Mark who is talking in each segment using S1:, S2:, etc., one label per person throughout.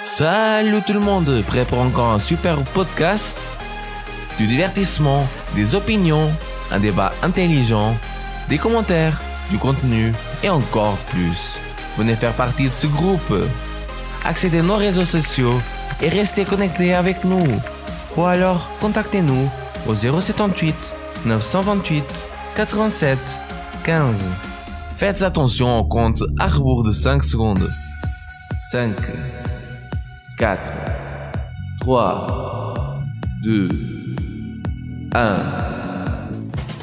S1: Salut tout le monde, prêt pour encore un super podcast? Du divertissement, des opinions, un débat intelligent, des commentaires, du contenu et encore plus. Venez faire partie de ce groupe. Accédez à nos réseaux sociaux et restez connectés avec nous. Ou alors, contactez-nous au 078 928 87 15. Faites attention au compte à rebours de 5 secondes. 5, 4, 3, 2, 1.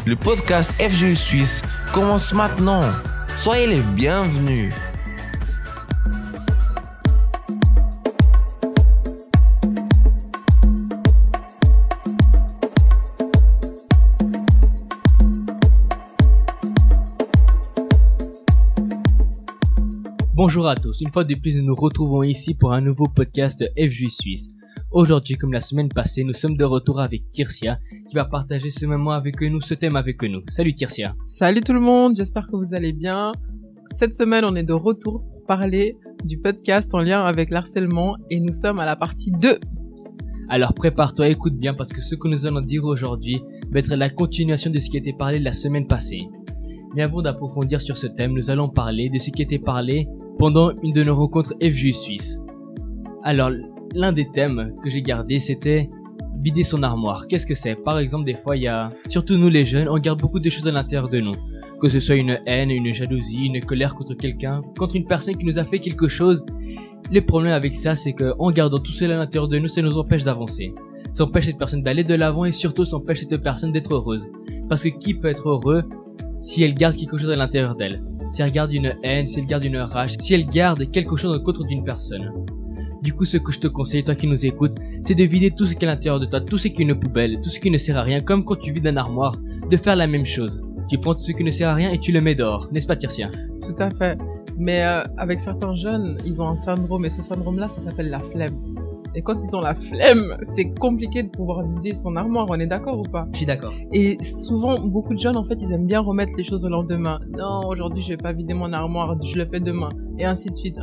S1: Le podcast FGU Suisse commence maintenant. Soyez les bienvenus.
S2: Bonjour à tous, une fois de plus nous nous retrouvons ici pour un nouveau podcast FGU Suisse. Aujourd'hui, comme la semaine passée, nous sommes de retour avec Tirsia qui va partager ce moment avec nous, ce thème avec nous. Salut Tirsia.
S3: Salut tout le monde, j'espère que vous allez bien. Cette semaine, on est de retour pour parler du podcast en lien avec l'harcèlement et nous sommes à la partie 2.
S2: Alors prépare-toi, écoute bien parce que ce que nous allons dire aujourd'hui va être la continuation de ce qui a été parlé la semaine passée. Mais avant d'approfondir sur ce thème, nous allons parler de ce qui a été parlé pendant une de nos rencontres FGU Suisse. Alors, l'un des thèmes que j'ai gardé, c'était vider son armoire. Qu'est-ce que c'est? Par exemple, des fois, surtout nous les jeunes, on garde beaucoup de choses à l'intérieur de nous. Que ce soit une haine, une jalousie, une colère contre quelqu'un, contre une personne qui nous a fait quelque chose. Le problème avec ça, c'est qu'en gardant tout cela à l'intérieur de nous, ça nous empêche d'avancer. Ça empêche cette personne d'aller de l'avant et surtout, ça empêche cette personne d'être heureuse. Parce que qui peut être heureux si elle garde quelque chose à l'intérieur d'elle? Si elle garde une haine, si elle garde une rage, si elle garde quelque chose contre d'une personne. Du coup, ce que je te conseille, toi qui nous écoutes, c'est de vider tout ce qui est à l'intérieur de toi, tout ce qui est une poubelle, tout ce qui ne sert à rien, comme quand tu vides un armoire, de faire la même chose. Tu prends tout ce qui ne sert à rien et tu le mets dehors, n'est-ce pas Tirsia?
S3: Tout à fait. Mais avec certains jeunes, ils ont un syndrome et ce syndrome-là, ça s'appelle la flemme. Et quand ils ont la flemme, c'est compliqué de pouvoir vider son armoire, on est d'accord ou pas?
S2: Je suis d'accord.
S3: Et souvent, beaucoup de jeunes, en fait, ils aiment bien remettre les choses au lendemain. Non, aujourd'hui, je vais pas vider mon armoire, je le fais demain. Et ainsi de suite,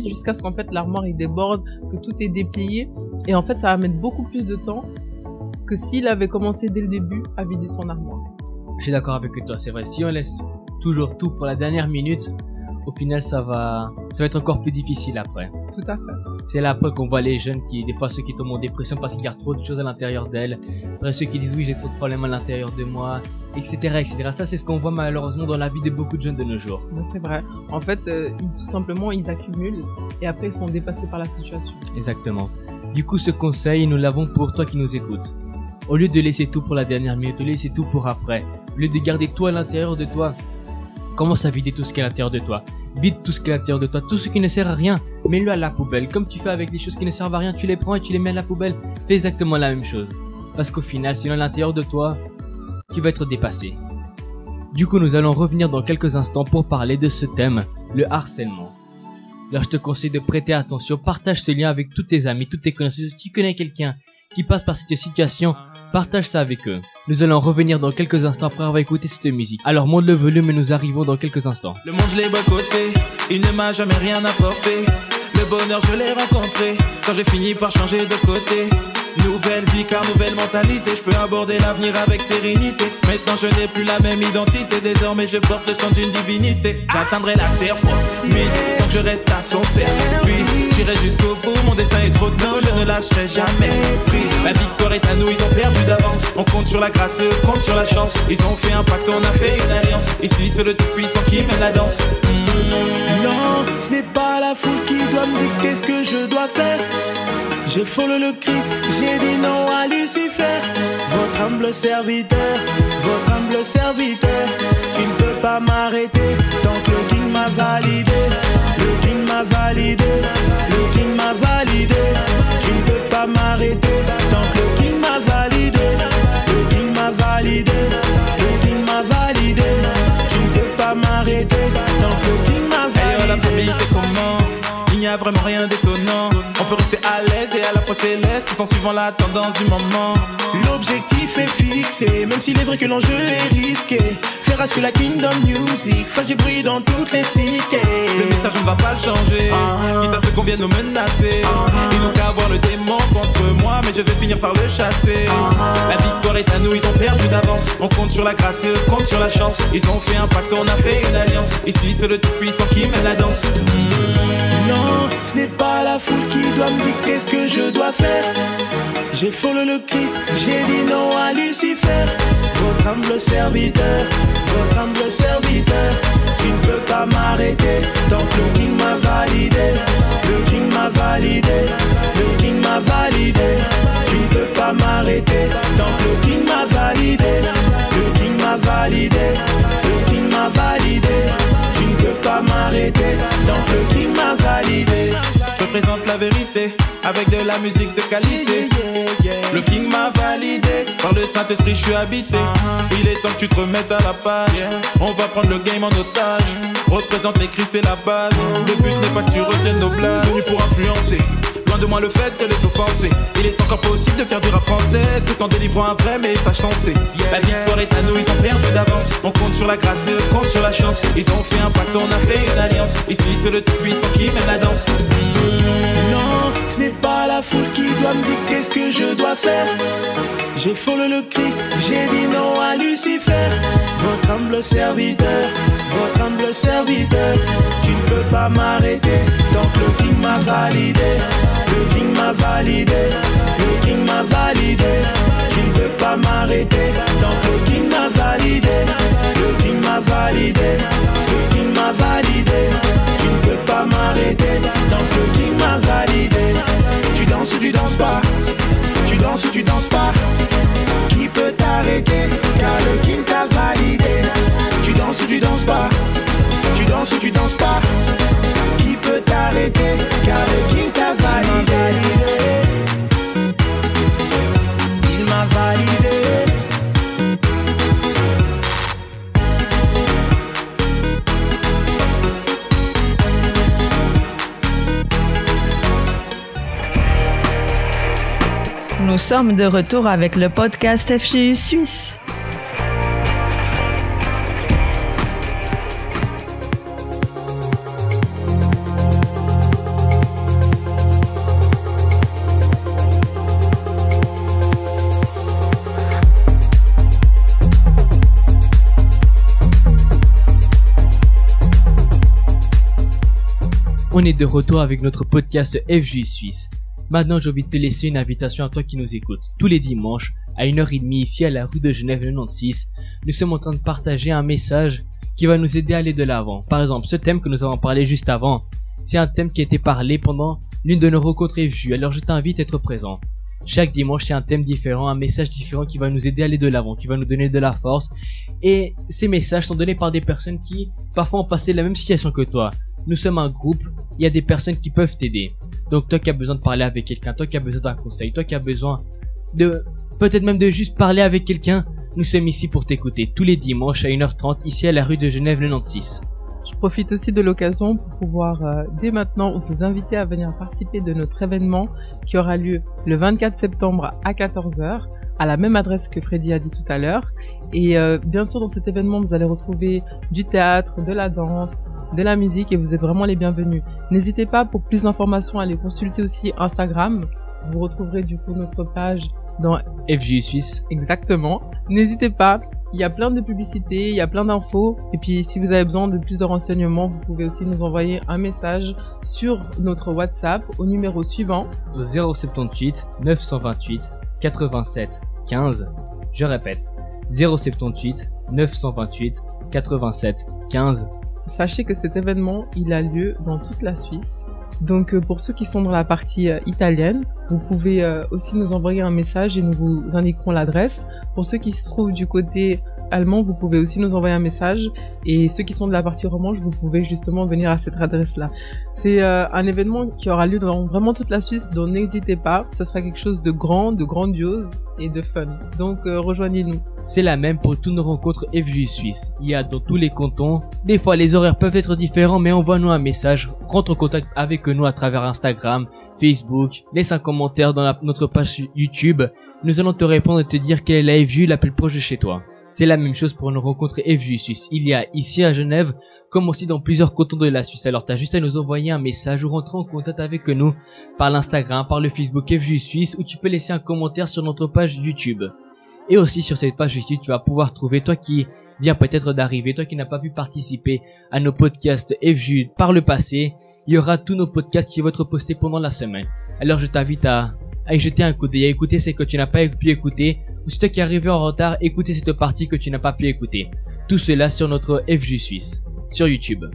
S3: jusqu'à ce qu'en fait, l'armoire, il déborde, que tout est déplié. Et en fait, ça va mettre beaucoup plus de temps que s'il avait commencé dès le début à vider son armoire.
S2: Je suis d'accord avec toi, c'est vrai. Si on laisse toujours tout pour la dernière minute, au final, ça va être encore plus difficile après.
S3: Tout à fait.
S2: C'est là après qu'on voit les jeunes des fois ceux qui tombent en dépression parce qu'ils gardent trop de choses à l'intérieur d'elles. Après ceux qui disent oui, j'ai trop de problèmes à l'intérieur de moi, etc., etc. Ça, c'est ce qu'on voit malheureusement dans la vie de beaucoup de jeunes de nos jours.
S3: C'est vrai. En fait, tout simplement, ils accumulent et après, ils sont dépassés par la situation.
S2: Exactement. Du coup, ce conseil, nous l'avons pour toi qui nous écoutes. Au lieu de laisser tout pour la dernière minute, au lieu de laisser tout pour après, au lieu de garder tout à l'intérieur de toi, commence à vider tout ce qui est à l'intérieur de toi. Vide tout ce qui est à l'intérieur de toi, tout ce qui ne sert à rien, mets-le à la poubelle. Comme tu fais avec les choses qui ne servent à rien, tu les prends et tu les mets à la poubelle. Fais exactement la même chose. Parce qu'au final, sinon à l'intérieur de toi, tu vas être dépassé. Du coup, nous allons revenir dans quelques instants pour parler de ce thème, le harcèlement. Alors je te conseille de prêter attention, partage ce lien avec tous tes amis, toutes tes connaissances. Si tu connais quelqu'un qui passe par cette situation, partage ça avec eux. Nous allons revenir dans quelques instants après avoir écouté cette musique. Alors monte le volume et nous arrivons dans quelques instants.
S4: Le monde je l'ai boycotté, il ne m'a jamais rien apporté. Le bonheur je l'ai rencontré, quand j'ai fini par changer de côté. Nouvelle vie car nouvelle mentalité, je peux aborder l'avenir avec sérénité. Maintenant je n'ai plus la même identité, désormais je porte le sang d'une divinité. J'atteindrai la terre promise, tant que je reste à son service. J'irai jusqu'au bout, mon destin est trop tôt, je ne lâcherai jamais prise. La victoire est à nous, ils ont perdu d'avance. On compte sur la grâce, eux comptent sur la chance. Ils ont fait un pacte, on a fait une alliance. Ici c'est le tout-puissant qui mène la danse. Non, ce n'est pas la foule qui doit me dicter ce que je dois faire. Je follow le Christ, j'ai dit non à Lucifer. Votre humble serviteur, tu ne peux pas m'arrêter tant que le King m'a validé. Le King m'a validé, le King m'a validé. Tu ne peux pas m'arrêter tant que le King m'a validé. Le King m'a validé, le King m'a validé. Tu ne peux pas m'arrêter tant que le King m'a validé. La famille c'est comment? Il n'y a vraiment rien d'étonnant. On peut rester à l'aise et à la fois céleste tout en suivant la tendance du moment. L'objectif est fixé, même s'il est vrai que l'enjeu est risqué. Faire à ce que la Kingdom Music fasse du bruit dans toutes les cités. Le message on ne va pas le changer, quitte à ce qu'on viennent nous menacer. Ils n'ont qu'à voir le démon contre moi, mais je vais finir par le chasser. La victoire est à nous, ils ont perdu d'avance. On compte sur la grâce et eux comptent sur la chance. Ils ont fait un pacte, on a fait une alliance. Ici c'est le tout puissant qui mène la danse.
S5: Non, ce n'est pas la foule qui doit me dire qu'est-ce que je dois faire. J'ai follow le Christ, j'ai dit non à Lucifer. Votre humble serviteur, votre humble serviteur. Tu ne peux pas m'arrêter, tant que le King m'a validé. Le King m'a validé, le King m'a validé. Tu ne peux pas m'arrêter, tant que le King m'a validé. Le King m'a validé, le King m'a validé. Tu ne peux pas m'arrêter, tant que le King m'a validé.
S4: Je présente la vérité avec de la musique de qualité. Le King m'a validé, par le Saint-Esprit je suis habité. Il est temps que tu te remettes à la page. On va prendre le game en otage. Représente les cris, c'est la base. Le but n'est pas que tu retiennes nos blagues. Venu pour influencer, loin de moi le fait de les offenser. Il est encore possible de faire du rap français tout en délivrant un vrai message sensé. La victoire est à nous, ils ont perdu d'avance. On compte sur la grâce et eux comptent sur la chance. Ils ont fait un pacte, on a fait une alliance. Ici c'est le tout puissant qui mène la danse.
S5: Non, ce n'est pas la foule qui doit me dire qu'est-ce que je dois faire. J'ai follow le Christ, j'ai dit non à Lucifer. Votre humble serviteur, votre humble serviteur. Tu ne peux pas m'arrêter, tant que le King m'a validé. Le King m'a validé, le King m'a validé. Tu ne peux pas m'arrêter, tant que le King m'a validé. Le King m'a validé, le King m'a validé. Tu ne peux pas m'arrêter, tant que le King m'a validé. Tu danses ou tu danses pas, tu danses ou tu danses pas. Qui peut t'arrêter, car le King t'a validé. Tu danses ou tu danses pas, tu danses ou tu danses pas. Qui peut t'arrêter, car le King t'a validé. Il m'a validé.
S6: Nous sommes de retour avec le podcast FGU Suisse.
S2: On est de retour avec notre podcast FGU Suisse. Maintenant, j'ai envie de te laisser une invitation à toi qui nous écoutes. Tous les dimanches, à 1h30 ici à la rue de Genève 96, nous sommes en train de partager un message qui va nous aider à aller de l'avant. Par exemple, ce thème que nous avons parlé juste avant, c'est un thème qui a été parlé pendant l'une de nos rencontres FGU. Alors je t'invite à être présent. Chaque dimanche, c'est un thème différent, un message différent qui va nous aider à aller de l'avant, qui va nous donner de la force. Et ces messages sont donnés par des personnes qui, parfois, ont passé la même situation que toi. Nous sommes un groupe, il y a des personnes qui peuvent t'aider. Donc toi qui as besoin de parler avec quelqu'un, toi qui as besoin d'un conseil, toi qui as besoin de, peut-être même de juste parler avec quelqu'un, nous sommes ici pour t'écouter tous les dimanches à 1h30 ici à la rue de Genève 96.
S3: Je profite aussi de l'occasion pour pouvoir dès maintenant vous inviter à venir participer de notre événement qui aura lieu le 24 septembre à 14h à la même adresse que Freddy a dit tout à l'heure. Et bien sûr dans cet événement vous allez retrouver du théâtre, de la danse, de la musique et vous êtes vraiment les bienvenus. N'hésitez pas pour plus d'informations à aller consulter aussi Instagram. Vous retrouverez du coup notre page dans
S2: FGU Suisse.
S3: Exactement. N'hésitez pas. Il y a plein de publicités, il y a plein d'infos. Et puis, si vous avez besoin de plus de renseignements, vous pouvez aussi nous envoyer un message sur notre WhatsApp au numéro suivant.
S2: Au 078 928 87 15. Je répète. 078 928 87 15.
S3: Sachez que cet événement, il a lieu dans toute la Suisse. Donc pour ceux qui sont dans la partie italienne, vous pouvez aussi nous envoyer un message et nous vous indiquerons l'adresse. Pour ceux qui se trouvent du côté allemand, vous pouvez aussi nous envoyer un message. Et ceux qui sont de la partie romanche, vous pouvez justement venir à cette adresse-là. C'est un événement qui aura lieu dans vraiment toute la Suisse, donc n'hésitez pas. Ce sera quelque chose de grand, de grandiose et de fun. Donc rejoignez-nous.
S2: C'est la même pour toutes nos rencontres FGU Suisse. Il y a dans tous les cantons. Des fois, les horaires peuvent être différents, mais envoie-nous un message. Rentre en contact avec nous à travers Instagram, Facebook. Laisse un commentaire dans notre page YouTube. Nous allons te répondre et te dire quelle est la FGU la plus proche de chez toi. C'est la même chose pour nos rencontres FJ Suisse. Il y a ici à Genève, comme aussi dans plusieurs cantons de la Suisse. Alors t'as juste à nous envoyer un message ou rentrer en contact avec nous par l'Instagram, par le Facebook FJ Suisse, ou tu peux laisser un commentaire sur notre page YouTube. Et aussi sur cette page YouTube, tu vas pouvoir trouver, toi qui viens peut-être d'arriver, toi qui n'as pas pu participer à nos podcasts FJ par le passé, il y aura tous nos podcasts qui vont être postés pendant la semaine. Alors je t'invite à y jeter un coup d'œil, à écouter ce que tu n'as pas pu écouter, ou si toi qui es arrivé en retard, écouter cette partie que tu n'as pas pu écouter. Tout cela sur notre FJ Suisse, sur YouTube.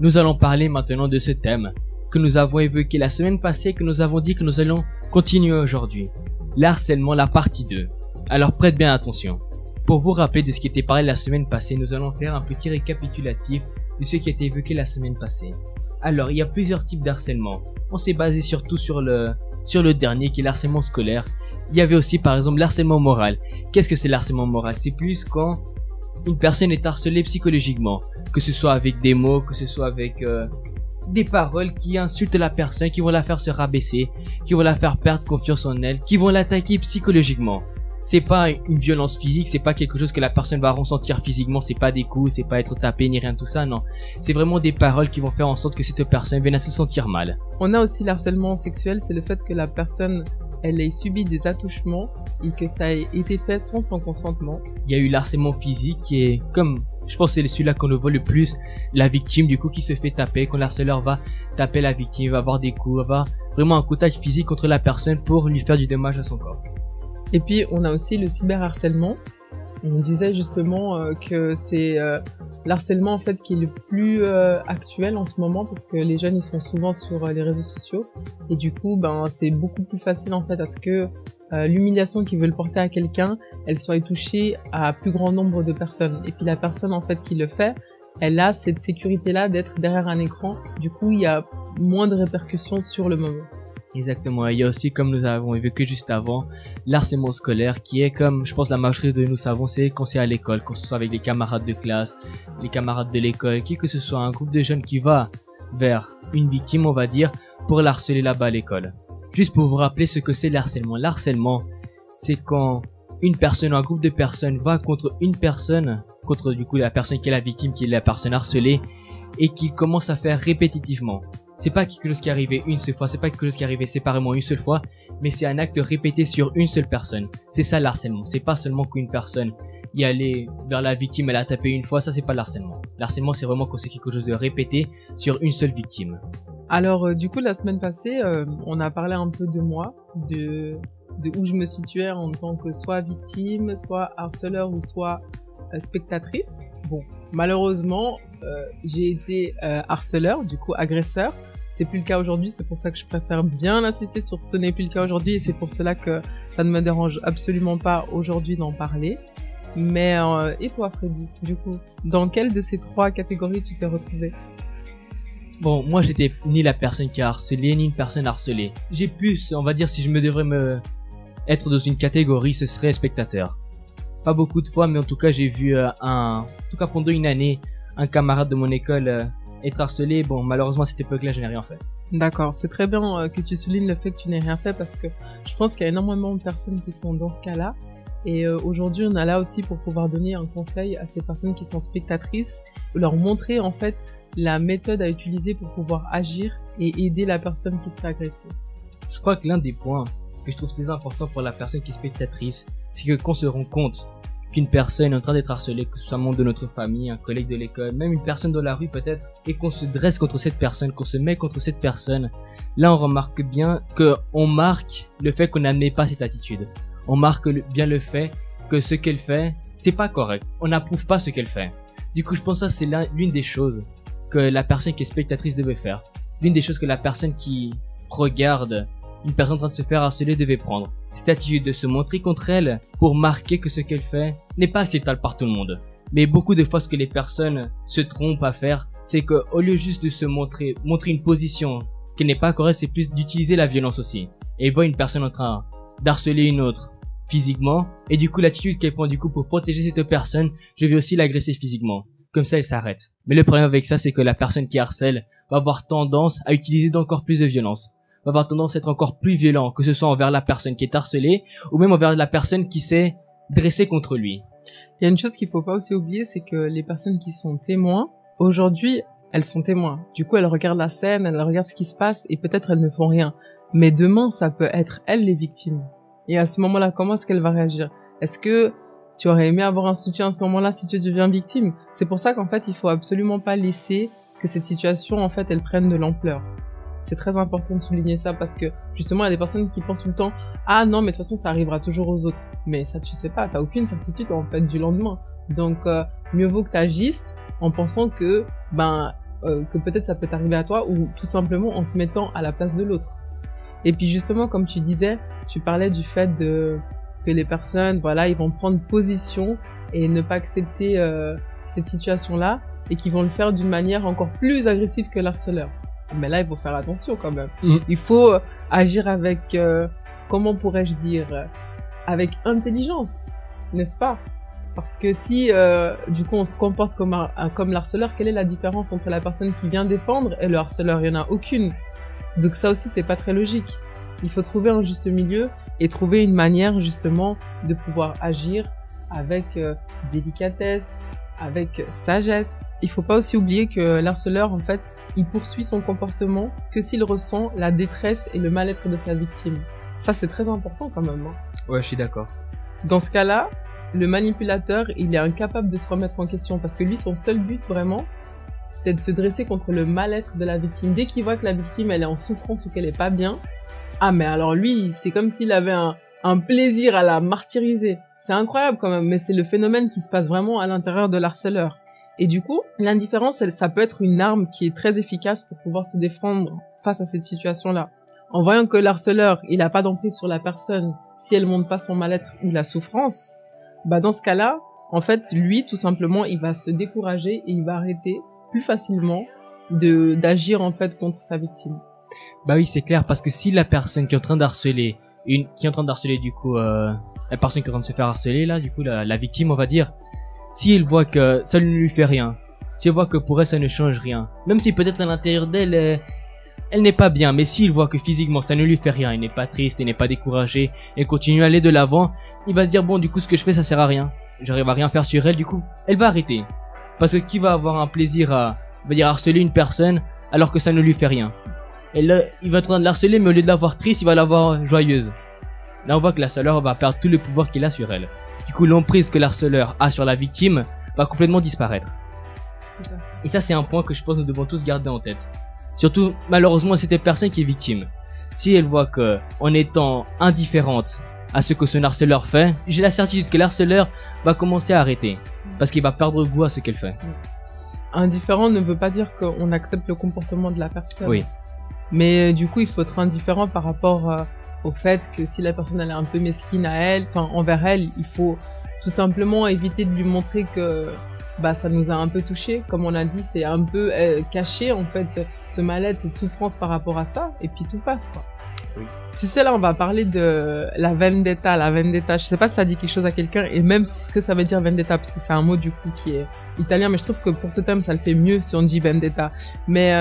S2: Nous allons parler maintenant de ce thème que nous avons évoqué la semaine passée et que nous avons dit que nous allons continuer aujourd'hui. L'harcèlement, la partie 2. Alors prête bien attention. Pour vous rappeler de ce qui était parlé la semaine passée, nous allons faire un petit récapitulatif de ce qui a été évoqué la semaine passée. Alors, il y a plusieurs types d'harcèlement. On s'est basé surtout sur le dernier qui est l'harcèlement scolaire. Il y avait aussi par exemple l'harcèlement moral. Qu'est-ce que c'est l'harcèlement moral? C'est plus quand une personne est harcelée psychologiquement, que ce soit avec des mots, que ce soit avec des paroles qui insultent la personne, qui vont la faire se rabaisser, qui vont la faire perdre confiance en elle, qui vont l'attaquer psychologiquement. C'est pas une violence physique, c'est pas quelque chose que la personne va ressentir physiquement, c'est pas des coups, c'est pas être tapé ni rien de tout ça, non. C'est vraiment des paroles qui vont faire en sorte que cette personne vienne à se sentir mal.
S3: On a aussi l'harcèlement sexuel, c'est le fait que la personne, elle ait subi des attouchements et que ça ait été fait sans son consentement.
S2: Il y a eu l'harcèlement physique qui est comme, je pense que c'est celui-là qu'on le voit le plus, la victime du coup qui se fait taper, quand l'harceleur va taper la victime, va avoir des coups, va avoir vraiment un contact physique contre la personne pour lui faire du dommage à son corps.
S3: Et puis, on a aussi le cyberharcèlement. On disait justement que c'est l'harcèlement en fait qui est le plus actuel en ce moment parce que les jeunes ils sont souvent sur les réseaux sociaux et du coup c'est beaucoup plus facile en fait à ce que l'humiliation qu'ils veulent porter à quelqu'un, elle soit touchée à plus grand nombre de personnes. Et puis la personne en fait qui le fait, elle a cette sécurité là d'être derrière un écran. Du coup, il y a moins de répercussions sur le moment.
S2: Exactement. Il y a aussi, comme nous avons évoqué juste avant, l'harcèlement scolaire qui est comme, je pense, la majorité de nous savons, c'est quand c'est à l'école, quand ce soit avec des camarades de classe, les camarades de l'école, qui que ce soit un groupe de jeunes qui va vers une victime, on va dire, pour l'harceler là-bas à l'école. Juste pour vous rappeler ce que c'est l'harcèlement. L'harcèlement, c'est quand une personne ou un groupe de personnes va contre une personne, contre du coup la personne qui est la victime, qui est la personne harcelée, et qui commence à faire répétitivement. C'est pas quelque chose qui est arrivé une seule fois, c'est pas quelque chose qui est arrivé séparément une seule fois, mais c'est un acte répété sur une seule personne. C'est ça l'harcèlement. C'est pas seulement qu'une personne y allait vers la victime, elle a tapé une fois, ça c'est pas l'harcèlement. L'harcèlement c'est vraiment quand c'est quelque chose de répété sur une seule victime.
S3: Alors du coup la semaine passée, on a parlé un peu de moi, de où je me situais en tant que soit victime, soit harceleur ou soit spectatrice. Bon, malheureusement, j'ai été harceleur, du coup agresseur. C'est plus le cas aujourd'hui, c'est pour ça que je préfère bien insister sur ce n'est plus le cas aujourd'hui et c'est pour cela que ça ne me dérange absolument pas aujourd'hui d'en parler. Mais et toi Freddy, du coup, dans quelle de ces trois catégories tu t'es retrouvé?
S2: Bon, moi j'étais ni la personne qui a harcelé, ni une personne harcelée. J'ai plus, on va dire, si je me devrais être dans une catégorie, ce serait spectateur. Pas beaucoup de fois, mais en tout cas j'ai vu en tout cas pendant une année, un camarade de mon école être harcelé. Bon, malheureusement à cette époque-là, je n'ai rien fait.
S3: D'accord, c'est très bien que tu soulignes le fait que tu n'aies rien fait parce que je pense qu'il y a énormément de personnes qui sont dans ce cas-là. Et aujourd'hui, on est là aussi pour pouvoir donner un conseil à ces personnes qui sont spectatrices, leur montrer en fait la méthode à utiliser pour pouvoir agir et aider la personne qui se fait agresser.
S2: Je crois que l'un des points que je trouve très important pour la personne qui est spectatrice, c'est que quand on se rend compte qu'une personne est en train d'être harcelée, que ce soit un membre de notre famille, un collègue de l'école, même une personne dans la rue peut-être, et qu'on se dresse contre cette personne, qu'on se met contre cette personne, là on remarque bien qu'on marque le fait qu'on n'admet pas cette attitude. On marque bien le fait que ce qu'elle fait, c'est pas correct. On n'approuve pas ce qu'elle fait. Du coup, je pense que ça c'est l'une des choses que la personne qui est spectatrice devait faire. L'une des choses que la personne qui regarde une personne en train de se faire harceler devait prendre. Cette attitude de se montrer contre elle pour marquer que ce qu'elle fait n'est pas acceptable par tout le monde. Mais beaucoup de fois, ce que les personnes se trompent à faire, c'est que au lieu juste de se montrer une position qui n'est pas correcte, c'est plus d'utiliser la violence aussi. Et ils voient une personne en train d'harceler une autre physiquement, et du coup l'attitude qu'elle prend du coup pour protéger cette personne, je vais aussi l'agresser physiquement. Comme ça, elle s'arrête. Mais le problème avec ça, c'est que la personne qui harcèle va avoir tendance à utiliser d'encore plus de violence. Va avoir tendance à être encore plus violent, que ce soit envers la personne qui est harcelée, ou même envers la personne qui s'est dressée contre lui.
S3: Il y a une chose qu'il faut pas aussi oublier, c'est que les personnes qui sont témoins, aujourd'hui, elles sont témoins. Du coup, elles regardent la scène, elles regardent ce qui se passe et peut-être elles ne font rien. Mais demain, ça peut être elles les victimes. Et à ce moment-là, comment est-ce qu'elle va réagir? Est-ce que tu aurais aimé avoir un soutien à ce moment-là si tu deviens victime? C'est pour ça qu'en fait, il faut absolument pas laisser que cette situation, en fait, elle prenne de l'ampleur. C'est très important de souligner ça parce que, justement, il y a des personnes qui pensent tout le temps « Ah non, mais de toute façon, ça arrivera toujours aux autres. » Mais ça, tu sais pas, t'as aucune certitude, en fait, du lendemain. Donc, mieux vaut que t'agisses en pensant que peut-être ça peut t'arriver à toi ou tout simplement en te mettant à la place de l'autre. Et puis, justement, comme tu disais, tu parlais du fait que les personnes, voilà, ils vont prendre position et ne pas accepter cette situation-là et qu'ils vont le faire d'une manière encore plus agressive que l'harceleur. Mais là, il faut faire attention quand même. Il faut agir avec, comment pourrais-je dire, avec intelligence, n'est-ce pas? Parce que si, du coup, on se comporte comme l'harceleur, quelle est la différence entre la personne qui vient défendre et le harceleur? Il n'y en a aucune. Donc ça aussi, c'est pas très logique. Il faut trouver un juste milieu et trouver une manière, justement, de pouvoir agir avec délicatesse, avec sagesse. Il faut pas aussi oublier que l'harceleur, en fait, il poursuit son comportement que s'il ressent la détresse et le mal-être de sa victime. Ça, c'est très important quand même. Hein.
S2: Ouais, je suis d'accord.
S3: Dans ce cas-là, le manipulateur, il est incapable de se remettre en question parce que lui, son seul but, vraiment, c'est de se dresser contre le mal-être de la victime. Dès qu'il voit que la victime, elle est en souffrance ou qu'elle est pas bien, ah, mais alors lui, c'est comme s'il avait un plaisir à la martyriser. C'est incroyable quand même, mais c'est le phénomène qui se passe vraiment à l'intérieur de l'harceleur. Et du coup, l'indifférence, ça peut être une arme qui est très efficace pour pouvoir se défendre face à cette situation-là. En voyant que l'harceleur, il n'a pas d'emprise sur la personne, si elle montre pas son mal-être ou la souffrance, bah dans ce cas-là, en fait, lui, tout simplement, il va se décourager et il va arrêter plus facilement d'agir en fait contre sa victime.
S2: Bah oui, c'est clair, parce que si la personne qui est en train d'harceler, du coup, la personne qui est en train de se faire harceler là, du coup la victime, on va dire, si elle voit que ça ne lui fait rien, si elle voit que pour elle ça ne change rien, même si peut-être à l'intérieur d'elle elle n'est pas bien, mais s'il voit que physiquement ça ne lui fait rien, elle n'est pas triste, elle n'est pas découragée, elle continue à aller de l'avant, il va se dire bon, du coup ce que je fais ça sert à rien, j'arrive à rien faire sur elle, du coup elle va arrêter, parce que qui va avoir un plaisir à, on va dire, harceler une personne alors que ça ne lui fait rien? Et là, il va être en train de l'harceler, mais au lieu de l'avoir triste, il va l'avoir joyeuse. Là, on voit que l'harceleur va perdre tout le pouvoir qu'il a sur elle. Du coup, l'emprise que l'harceleur a sur la victime va complètement disparaître. Et ça, c'est un point que je pense que nous devons tous garder en tête. Surtout, malheureusement, c'est cette personne qui est victime. Si elle voit que, en étant indifférente à ce que son harceleur fait, j'ai la certitude que l'harceleur va commencer à arrêter. Parce qu'il va perdre goût à ce qu'elle fait.
S3: Indifférent ne veut pas dire qu'on accepte le comportement de la personne.
S2: Oui.
S3: Mais du coup, il faut être indifférent par rapport au fait que si la personne elle est un peu mesquine à elle, enfin envers elle, il faut tout simplement éviter de lui montrer que bah ça nous a un peu touché. Comme on a dit, c'est un peu caché en fait ce mal-être, cette souffrance par rapport à ça, et puis tout passe quoi.
S2: Oui.
S3: Tu sais, là on va parler de la vendetta. La vendetta, je sais pas si ça dit quelque chose à quelqu'un et même ce que ça veut dire vendetta, parce que c'est un mot du coup qui est italien, mais je trouve que pour ce thème ça le fait mieux si on dit vendetta. Mais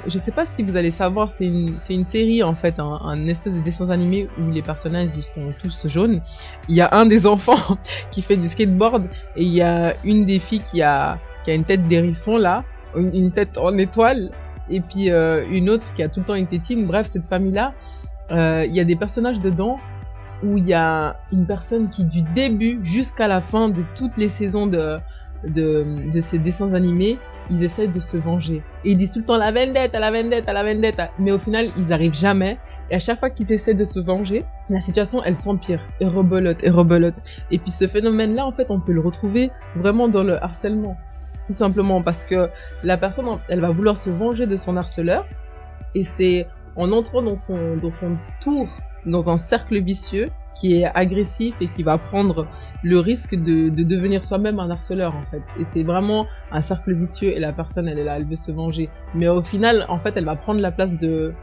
S3: je sais pas si vous allez savoir, c'est une série en fait, un espèce de dessin animé où les personnages ils sont tous jaunes. Il y a un des enfants qui fait du skateboard et il y a une des filles qui a une tête d'hérisson là, une tête en étoile, et puis une autre qui a tout le temps une tétine. Bref, cette famille là, il y a des personnages dedans où il y a une personne qui du début jusqu'à la fin de toutes les saisons de ces dessins animés, ils essayent de se venger. Et ils disent tout le temps la vendetta, la vendetta, la vendetta. Mais au final, ils arrivent jamais. Et à chaque fois qu'ils essaient de se venger, la situation, elle s'empire. Et rebelote, et rebelote. Et puis ce phénomène-là, en fait, on peut le retrouver vraiment dans le harcèlement. Tout simplement parce que la personne, elle va vouloir se venger de son harceleur. Et c'est en entrant dans son tour, dans un cercle vicieux, qui est agressif et qui va prendre le risque de devenir soi-même un harceleur en fait. Et c'est vraiment un cercle vicieux et la personne elle est là, elle veut se venger. Mais au final, en fait, elle va prendre la place de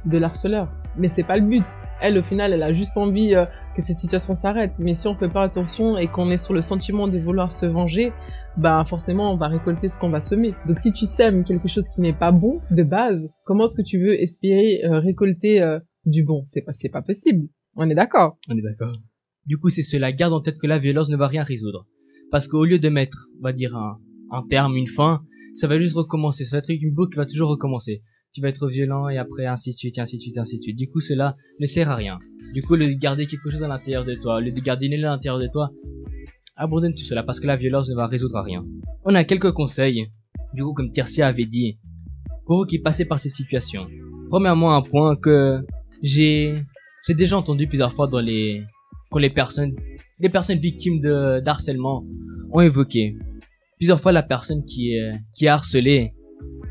S3: l'harceleur. Mais c'est pas le but. Elle, au final, elle a juste envie que cette situation s'arrête. Mais si on fait pas attention et qu'on est sur le sentiment de vouloir se venger, bah forcément on va récolter ce qu'on va semer. Donc si tu sèmes quelque chose qui n'est pas bon de base, comment est-ce que tu veux espérer récolter du bon? C'est pas possible. On est d'accord.
S2: On est d'accord. Du coup, c'est cela, garde en tête que la violence ne va rien résoudre. Parce qu'au lieu de mettre, on va dire, un terme, une fin, ça va juste recommencer. Ça va être une boucle qui va toujours recommencer. Tu vas être violent et après ainsi de suite, ainsi de suite, ainsi de suite. Du coup, cela ne sert à rien. Du coup, le de garder quelque chose à l'intérieur de toi, le de garder une élan à l'intérieur de toi, abandonne tout cela parce que la violence ne va résoudre à rien. On a quelques conseils, du coup, comme Tircia avait dit, pour vous qui passez par ces situations. Premièrement, un point que j'ai déjà entendu plusieurs fois quand les personnes victimes d'harcèlement ont évoqué. Plusieurs fois, la personne qui est harcelée,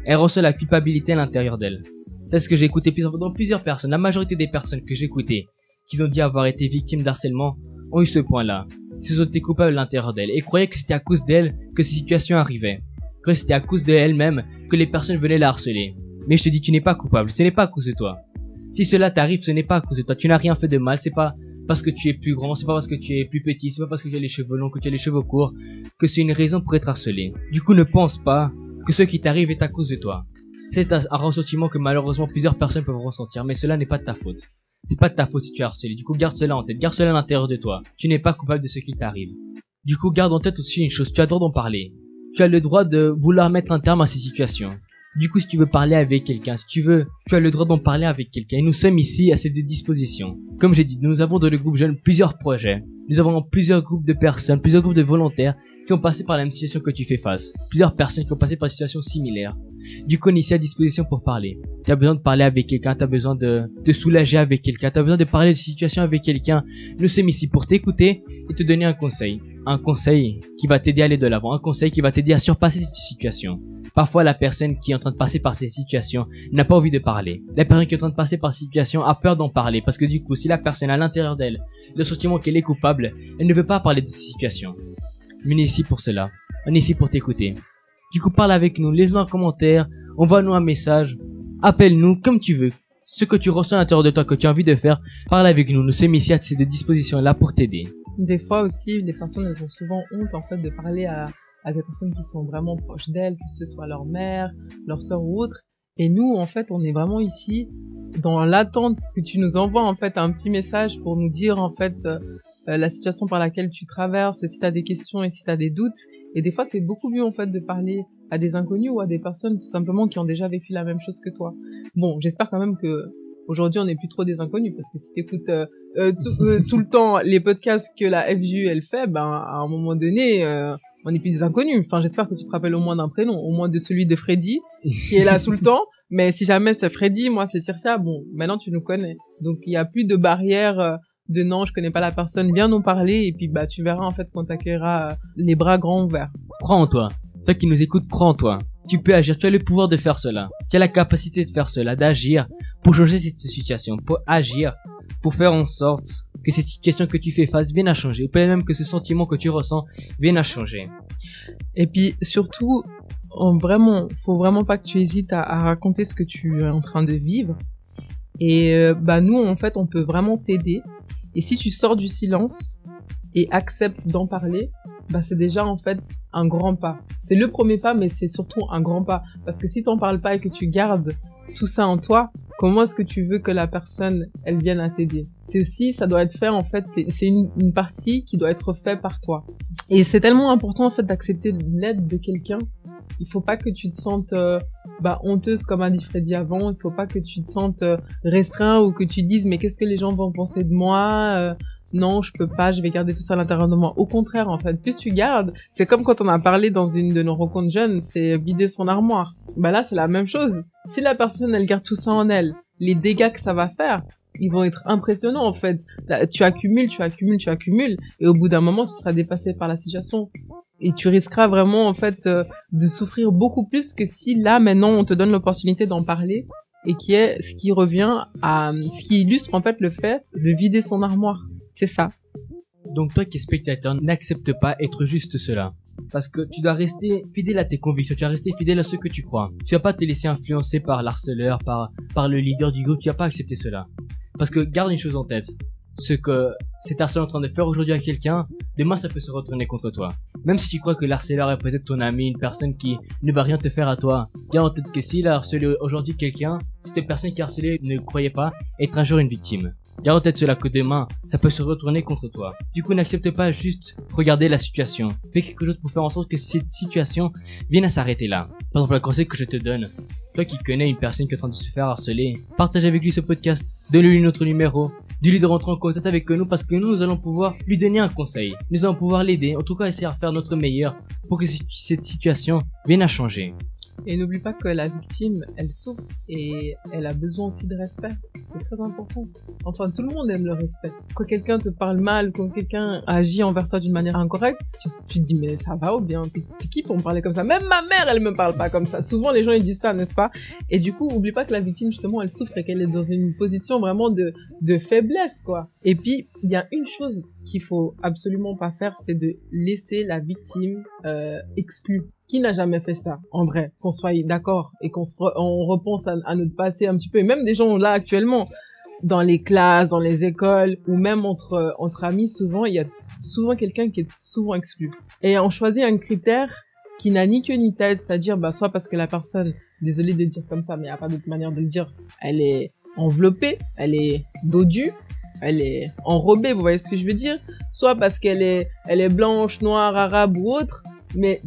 S2: elle ressent la culpabilité à l'intérieur d'elle. C'est ce que j'ai écouté dans plusieurs personnes. La majorité des personnes que j'ai écoutées, qui ont dit avoir été victimes d'harcèlement, ont eu ce point-là. Ils se sont été coupables à l'intérieur d'elle et croyaient que c'était à cause d'elle que ces situations arrivaient. Que c'était à cause d'elle-même que les personnes venaient la harceler. Mais je te dis, tu n'es pas coupable. Ce n'est pas à cause de toi. Si cela t'arrive, ce n'est pas à cause de toi. Tu n'as rien fait de mal. C'est pas parce que tu es plus grand, c'est pas parce que tu es plus petit, c'est pas parce que tu as les cheveux longs, que tu as les cheveux courts, que c'est une raison pour être harcelé. Du coup, ne pense pas que ce qui t'arrive est à cause de toi. C'est un ressentiment que malheureusement plusieurs personnes peuvent ressentir, mais cela n'est pas de ta faute. C'est pas de ta faute si tu es harcelé. Du coup, garde cela en tête, garde cela à l'intérieur de toi. Tu n'es pas coupable de ce qui t'arrive. Du coup, garde en tête aussi une chose, tu as le droit d'en parler. Tu as le droit de vouloir mettre un terme à ces situations. Du coup, si tu veux parler avec quelqu'un, si tu veux, tu as le droit d'en parler avec quelqu'un. Et nous sommes ici à cette disposition. Comme j'ai dit, nous avons dans le groupe jeune plusieurs projets. Nous avons plusieurs groupes de personnes, plusieurs groupes de volontaires qui ont passé par la même situation que tu fais face. Plusieurs personnes qui ont passé par des situations similaires. Du coup, on est ici à disposition pour parler. Tu as besoin de parler avec quelqu'un, tu as besoin de te soulager avec quelqu'un, tu as besoin de parler de situation avec quelqu'un. Nous sommes ici pour t'écouter et te donner un conseil. Un conseil qui va t'aider à aller de l'avant, un conseil qui va t'aider à surpasser cette situation. Parfois, la personne qui est en train de passer par ces situations n'a pas envie de parler. La personne qui est en train de passer par ces situations a peur d'en parler parce que du coup, si la personne a à l'intérieur d'elle le sentiment qu'elle est coupable, elle ne veut pas parler de ces situations. Mais on est ici pour cela. On est ici pour t'écouter. Du coup, parle avec nous, laisse-nous un commentaire, envoie-nous un message, appelle-nous comme tu veux. Ce que tu ressens à l'intérieur de toi, que tu as envie de faire, parle avec nous. Nous sommes ici à cette disposition-là pour t'aider.
S3: Des fois aussi, les personnes, elles ont souvent honte, en fait, de parler à des personnes qui sont vraiment proches d'elles, que ce soit leur mère, leur sœur ou autre. Et nous, en fait, on est vraiment ici dans l'attente que tu nous envoies, en fait, un petit message pour nous dire, en fait, la situation par laquelle tu traverses, et si tu as des questions et si tu as des doutes. Et des fois, c'est beaucoup mieux, en fait, de parler à des inconnus ou à des personnes, tout simplement, qui ont déjà vécu la même chose que toi. Bon, j'espère quand même que aujourd'hui, on n'est plus trop des inconnus, parce que si t'écoutes tout le temps les podcasts que la FJU, elle fait, ben, à un moment donné, on n'est plus des inconnus. Enfin, j'espère que tu te rappelles au moins d'un prénom, au moins de celui de Freddy, qui est là tout le temps. Mais si jamais c'est Freddy, moi c'est Tircia, bon, maintenant tu nous connais. Donc, il n'y a plus de barrière de non, je connais pas la personne, viens nous parler, et puis bah tu verras en fait qu'on t'accueillera les bras grands ouverts.
S2: Crois en toi. Toi qui nous écoutes, crois en toi. Tu peux agir, tu as le pouvoir de faire cela. Tu as la capacité de faire cela, d'agir pour changer cette situation, pour agir, pour faire en sorte que cette situation que tu fais face vienne à changer, ou peut-être même que ce sentiment que tu ressens vienne à changer.
S3: Et puis surtout, faut vraiment pas que tu hésites à raconter ce que tu es en train de vivre. Et bah nous en fait on peut vraiment t'aider. Et si tu sors du silence et acceptes d'en parler, bah c'est déjà en fait un grand pas. C'est le premier pas, mais c'est surtout un grand pas. Parce que si t'en parles pas et que tu gardes tout ça en toi, comment est-ce que tu veux que la personne, elle vienne à t'aider? C'est aussi, ça doit être fait en fait, c'est une partie qui doit être faite par toi. Et c'est tellement important en fait d'accepter l'aide de quelqu'un. Il faut pas que tu te sentes honteuse comme a dit Freddy avant. Il faut pas que tu te sentes restreint ou que tu dises mais qu'est-ce que les gens vont penser de moi? Non, je peux pas, je vais garder tout ça à l'intérieur de moi. Au contraire, en fait, plus tu gardes, c'est comme quand on a parlé dans une de nos rencontres jeunes, c'est vider son armoire. Bah là, c'est la même chose. Si la personne, elle garde tout ça en elle, les dégâts que ça va faire, ils vont être impressionnants, en fait. Là, tu accumules, et au bout d'un moment, tu seras dépassé par la situation. Et tu risqueras vraiment, en fait, de souffrir beaucoup plus que si là, maintenant, on te donne l'opportunité d'en parler, et qui est ce qui revient à, ce qui illustre, en fait, le fait de vider son armoire. C'est ça.
S2: Donc toi qui es spectateur, n'accepte pas être juste cela. Parce que tu dois rester fidèle à tes convictions, tu dois rester fidèle à ce que tu crois. Tu vas pas te laisser influencer par l'harceleur, par le leader du groupe, tu vas pas accepter cela. Parce que garde une chose en tête, ce que cet harceleur est en train de faire aujourd'hui à quelqu'un, demain ça peut se retourner contre toi. Même si tu crois que l'harceleur est peut-être ton ami, une personne qui ne va rien te faire à toi, garde en tête que s'il a harcelé aujourd'hui quelqu'un, cette personne qui a harcelé ne croyait pas être un jour une victime. Garde en tête cela que demain, ça peut se retourner contre toi. Du coup, n'accepte pas juste regarder la situation. Fais quelque chose pour faire en sorte que cette situation vienne à s'arrêter là. Par exemple, le conseil que je te donne, toi qui connais une personne qui est en train de se faire harceler, partage avec lui ce podcast, donne-lui notre numéro, dis-lui de rentrer en contact avec nous parce que nous allons pouvoir lui donner un conseil. Nous allons pouvoir l'aider, en tout cas essayer de faire notre meilleur pour que cette situation vienne à changer.
S3: Et n'oublie pas que la victime, elle souffre et elle a besoin aussi de respect. C'est très important. Enfin, tout le monde aime le respect. Quand quelqu'un te parle mal, quand quelqu'un agit envers toi d'une manière incorrecte, tu te dis, mais ça va ou bien? T'es qui pour me parler comme ça? Même ma mère, elle me parle pas comme ça. Souvent, les gens, ils disent ça, n'est-ce pas? Et du coup, oublie pas que la victime, justement, elle souffre et qu'elle est dans une position vraiment de faiblesse, quoi. Et puis, il y a une chose qu'il faut absolument pas faire, c'est de laisser la victime exclue. Qui n'a jamais fait ça, en vrai? Qu'on soit d'accord et on repense à notre passé un petit peu. Et même des gens là actuellement, dans les classes, dans les écoles, ou même entre amis, souvent, il y a souvent quelqu'un qui est souvent exclu. Et on choisit un critère qui n'a ni queue ni tête, c'est-à-dire, soit parce que la personne, désolé de le dire comme ça, mais il n'y a pas d'autre manière de le dire, elle est enveloppée, elle est dodue, elle est enrobée, vous voyez ce que je veux dire? Soit parce qu'elle est blanche, noire, arabe ou autre, mais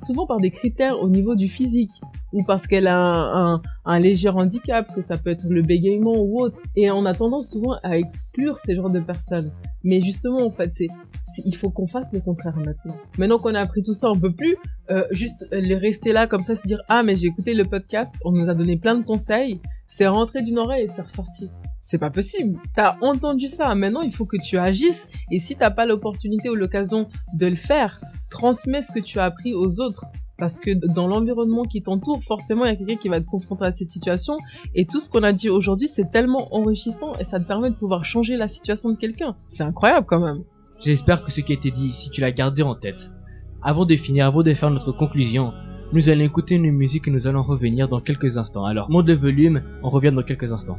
S3: souvent par des critères au niveau du physique, ou parce qu'elle a un léger handicap, que ça peut être le bégaiement ou autre, et on a tendance souvent à exclure ces genres de personnes. Mais justement, en fait, il faut qu'on fasse le contraire maintenant. Maintenant qu'on a appris tout ça, on peut plus juste rester là comme ça, se dire « Ah, mais j'ai écouté le podcast, on nous a donné plein de conseils, c'est rentré d'une oreille et c'est ressorti. » C'est pas possible. T'as entendu ça. Maintenant, il faut que tu agisses. Et si t'as pas l'opportunité ou l'occasion de le faire, transmets ce que tu as appris aux autres. Parce que dans l'environnement qui t'entoure, forcément, il y a quelqu'un qui va te confronter à cette situation. Et tout ce qu'on a dit aujourd'hui, c'est tellement enrichissant et ça te permet de pouvoir changer la situation de quelqu'un. C'est incroyable quand même.
S2: J'espère que ce qui a été dit ici, tu l'as gardé en tête. Avant de finir, avant de faire notre conclusion, nous allons écouter une musique et nous allons revenir dans quelques instants. Alors, monte le volume, on revient dans quelques instants.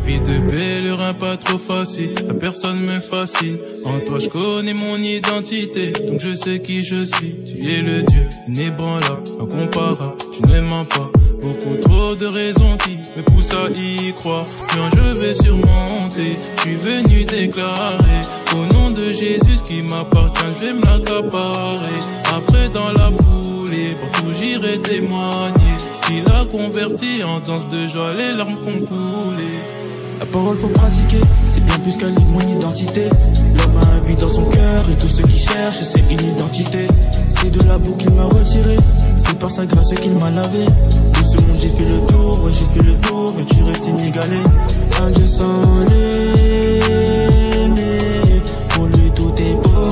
S4: Vie de pèlerin pas trop facile, la personne me fascine. En toi je connais mon identité, donc je sais qui je suis. Tu es le Dieu inébranlable, incomparable, tu ne mens pas. Beaucoup trop de raisons qui me poussent à y croire. Mais je vais surmonter, je suis venu déclarer au nom de Jésus ce qui m'appartient, je vais me l'accaparer. Après dans la foulée, pour tout j'irai témoigner. Il a converti en danse de joie les larmes qu'on coulait.
S5: La parole faut pratiquer, c'est bien plus qu'un livre, mon identité. L'homme a un vide dans son cœur et tout ce qu'il cherche c'est une identité. C'est de la boue qu'il m'a retiré, c'est par sa grâce qu'il m'a lavé. De ce monde j'ai fait le tour, ouais j'ai fait le tour, mais tu restes inégalé. Un Dieu sans limite, pour lui tout est possible.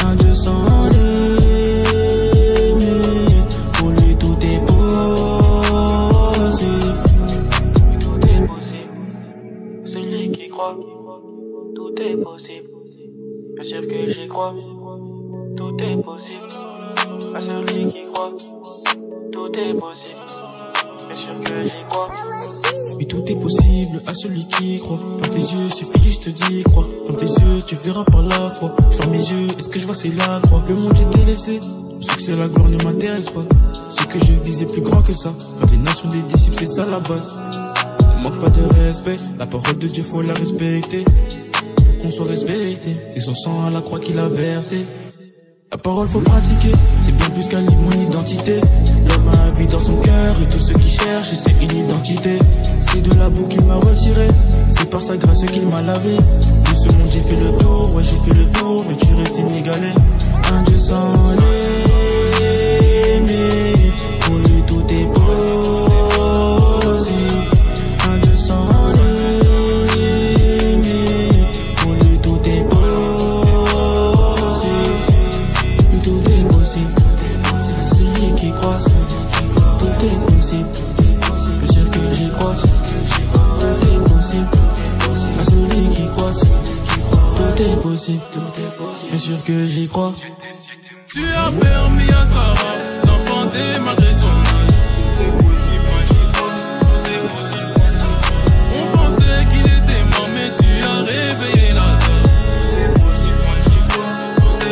S5: Un Dieu sans limite, pour lui tout est possible. Celui qui croit, tout est possible. Bien sûr que j'y crois, tout est possible. À celui qui croit, tout est possible. Bien sûr que j'y crois. Oui, tout est possible à celui qui croit. Ferme tes yeux, suffit, je te dis, crois. Ferme tes yeux, tu verras par la foi. Je ferme mes yeux, et ce que je vois c'est la croix. Le monde est délaissé, le succès, la gloire ne m'intéresse pas. Ce que je vis est plus grand que ça. Faire des nations des disciples, c'est ça la base. Manque pas de respect, la parole de Dieu faut la respecter. Pour qu'on soit respecté, c'est son sang à la croix qu'il a versé. La parole faut pratiquer, c'est bien plus qu'un livre, mon identité. L'homme a un vide dans son cœur et tout ce qu'il cherche c'est une identité. C'est de la boue qu'il m'a retiré, c'est par sa grâce qu'il m'a lavé. De ce monde j'ai fait le tour, ouais j'ai fait le tour, mais tu restes inégalé. Un Dieu sans limite, pour lui tout est possible. Un Dieu sans limite, pour lui tout est possible. Tout est possible, celui qui croit, tout est possible. Bien sûr que j'y crois, tout est possible. À celui qui croit, tout est possible. Bien sûr que j'y crois.
S4: Tu as permis à Sarah d'enfanter malgré son âge. Tout est possible, moi j'y crois, tout est possible. On pensait qu'il était mort mais tu as réveillé Lazare. Tout est possible, moi j'y crois, tout est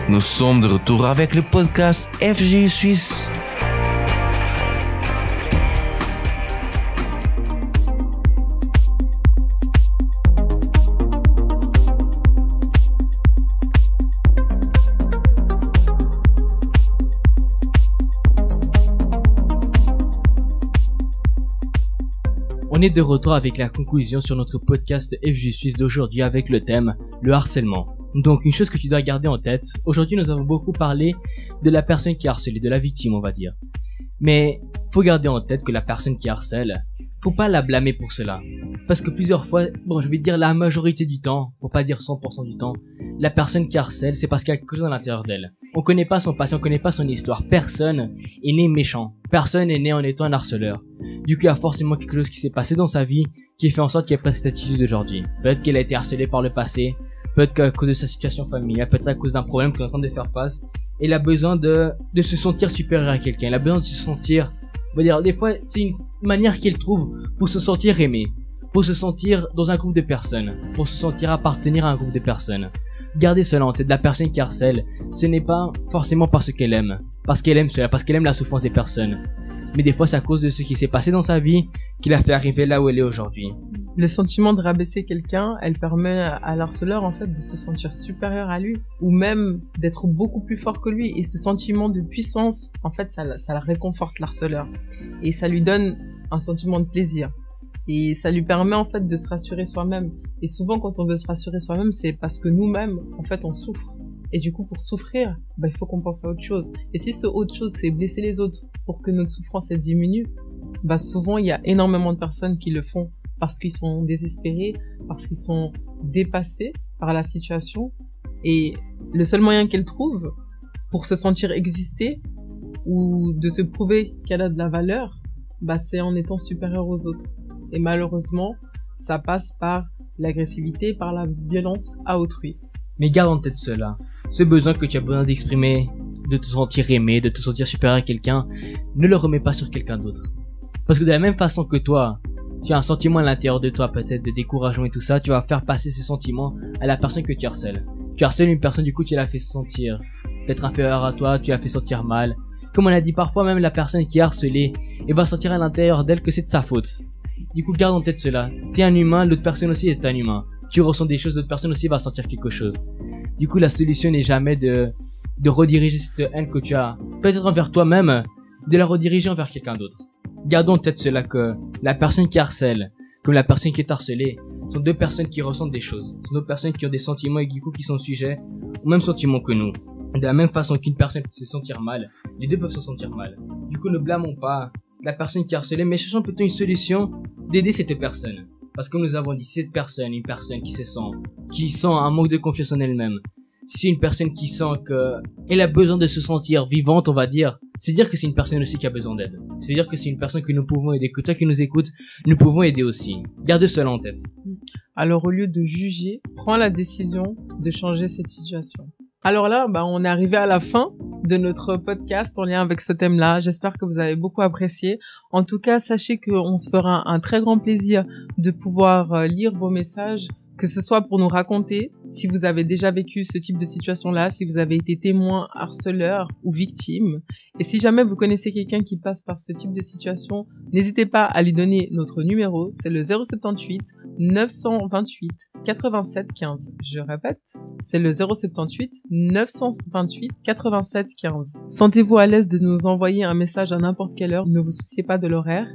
S1: Nous sommes de retour avec le podcast FGU Suisse.
S2: On est de retour avec la conclusion sur notre podcast FGU Suisse d'aujourd'hui avec le thème le harcèlement. Donc une chose que tu dois garder en tête, aujourd'hui nous avons beaucoup parlé de la personne qui est harcelée, de la victime on va dire. Mais faut garder en tête que la personne qui harcèle, faut pas la blâmer pour cela. Parce que plusieurs fois, bon je vais dire la majorité du temps, pour pas dire 100% du temps, la personne qui harcèle c'est parce qu'il y a quelque chose à l'intérieur d'elle. On connaît pas son passé, on connaît pas son histoire, personne est né méchant, personne est né en étant un harceleur. Du coup il y a forcément quelque chose qui s'est passé dans sa vie qui fait en sorte qu'elle prenne cette attitude aujourd'hui. Peut-être qu'elle a été harcelée par le passé, peut-être qu'à cause de sa situation familiale, peut-être à cause d'un problème qu'elle est en train de faire face, elle a besoin de se sentir supérieure à quelqu'un, elle a besoin de se sentir, on va dire, des fois c'est une manière qu'elle trouve pour se sentir aimée, pour se sentir dans un groupe de personnes, pour se sentir appartenir à un groupe de personnes. Gardez cela en tête, la personne qui harcèle, ce n'est pas forcément parce qu'elle aime cela, parce qu'elle aime la souffrance des personnes. Mais des fois c'est à cause de ce qui s'est passé dans sa vie qui l'a fait arriver là où elle est aujourd'hui.
S3: Le sentiment de rabaisser quelqu'un, elle permet à l'harceleur en fait de se sentir supérieur à lui ou même d'être beaucoup plus fort que lui, et ce sentiment de puissance en fait ça la réconforte l'harceleur et ça lui donne un sentiment de plaisir et ça lui permet en fait de se rassurer soi-même. Et souvent quand on veut se rassurer soi-même, c'est parce que nous-mêmes en fait on souffre. Et du coup, pour souffrir, il faut qu'on pense à autre chose. Et si ce autre chose, c'est blesser les autres pour que notre souffrance, elle diminue, souvent, il y a énormément de personnes qui le font parce qu'ils sont désespérés, parce qu'ils sont dépassés par la situation. Et le seul moyen qu'elles trouvent pour se sentir exister ou de se prouver qu'elle a de la valeur, c'est en étant supérieure aux autres. Et malheureusement, ça passe par l'agressivité, par la violence à autrui.
S2: Mais garde en tête cela. Ce besoin que tu as besoin d'exprimer, de te sentir aimé, de te sentir supérieur à quelqu'un, ne le remets pas sur quelqu'un d'autre. Parce que de la même façon que toi, tu as un sentiment à l'intérieur de toi, peut-être de découragement et tout ça, tu vas faire passer ce sentiment à la personne que tu harcèles. Tu harcèles une personne, du coup tu l'as fait sentir peut-être inférieure à toi, tu l'as fait sentir mal. Comme on a dit, parfois même la personne qui est harcelée, elle va sentir à l'intérieur d'elle que c'est de sa faute. Du coup garde en tête cela. T'es un humain, l'autre personne aussi est un humain. Tu ressens des choses, l'autre personne aussi va sentir quelque chose. Du coup, la solution n'est jamais de rediriger cette haine que tu as, peut-être envers toi-même, de la rediriger envers quelqu'un d'autre. Gardons en tête cela que la personne qui harcèle, comme la personne qui est harcelée, sont deux personnes qui ressentent des choses. Ce sont deux personnes qui ont des sentiments et du coup qui sont sujets aux mêmes sentiments que nous. De la même façon qu'une personne peut se sentir mal, les deux peuvent se sentir mal. Du coup, ne blâmons pas la personne qui est harcelée, mais cherchons plutôt une solution d'aider cette personne. Parce que nous avons dit, cette personne, une personne qui sent un manque de confiance en elle-même, si c'est une personne qui sent qu'elle a besoin de se sentir vivante, on va dire, c'est dire que c'est une personne aussi qui a besoin d'aide. C'est dire que c'est une personne que nous pouvons aider, que toi qui nous écoutes, nous pouvons aider aussi. Gardez cela en tête.
S3: Alors au lieu de juger, prends la décision de changer cette situation. Alors là, on est arrivé à la fin de notre podcast en lien avec ce thème-là. J'espère que vous avez beaucoup apprécié. En tout cas, sachez qu'on se fera un très grand plaisir de pouvoir lire vos messages, que ce soit pour nous raconter si vous avez déjà vécu ce type de situation-là, si vous avez été témoin, harceleur ou victime. Et si jamais vous connaissez quelqu'un qui passe par ce type de situation, n'hésitez pas à lui donner notre numéro. C'est le 078 928 87 15. Je répète, c'est le 078 928 87 15. Sentez-vous à l'aise de nous envoyer un message à n'importe quelle heure. Ne vous souciez pas de l'horaire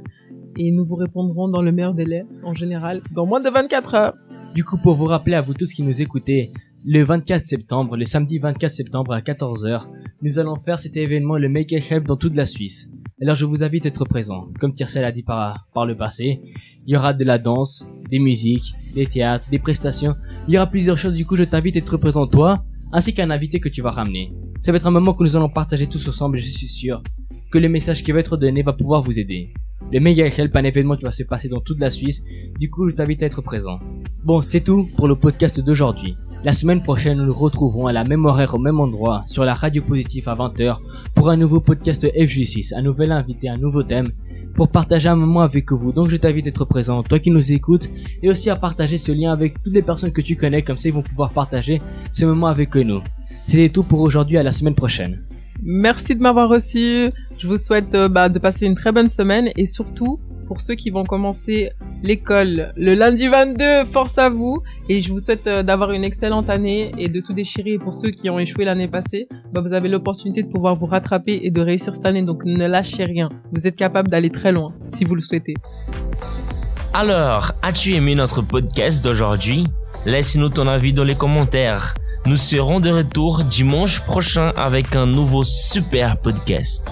S3: et nous vous répondrons dans le meilleur délai, en général, dans moins de 24 heures.
S2: Du coup, pour vous rappeler à vous tous qui nous écoutez, le 24 septembre, le samedi 24 septembre à 14h, nous allons faire cet événement, le Make a Help, dans toute la Suisse. Alors je vous invite à être présent. Comme Tircel a dit par le passé, il y aura de la danse, des musiques, des théâtres, des prestations. Il y aura plusieurs choses, du coup je t'invite à être présent toi, ainsi qu'un invité que tu vas ramener. Ça va être un moment que nous allons partager tous ensemble et je suis sûr que le message qui va être donné va pouvoir vous aider. Le Mega Help, un événement qui va se passer dans toute la Suisse, du coup je t'invite à être présent. Bon, c'est tout pour le podcast d'aujourd'hui. La semaine prochaine, nous nous retrouverons à la même horaire au même endroit, sur la radio positive à 20h, pour un nouveau podcast FGU Suisse, un nouvel invité, un nouveau thème, pour partager un moment avec vous. Donc je t'invite à être présent, toi qui nous écoutes, et aussi à partager ce lien avec toutes les personnes que tu connais, comme ça ils vont pouvoir partager ce moment avec nous. C'était tout pour aujourd'hui, à la semaine prochaine.
S3: Merci de m'avoir reçu. Je vous souhaite de passer une très bonne semaine et surtout, pour ceux qui vont commencer l'école le lundi 22, force à vous. Et je vous souhaite d'avoir une excellente année et de tout déchirer. Et pour ceux qui ont échoué l'année passée, vous avez l'opportunité de pouvoir vous rattraper et de réussir cette année. Donc ne lâchez rien. Vous êtes capable d'aller très loin si vous le souhaitez.
S7: Alors, as-tu aimé notre podcast d'aujourd'hui? Laisse-nous ton avis dans les commentaires. Nous serons de retour dimanche prochain avec un nouveau super podcast.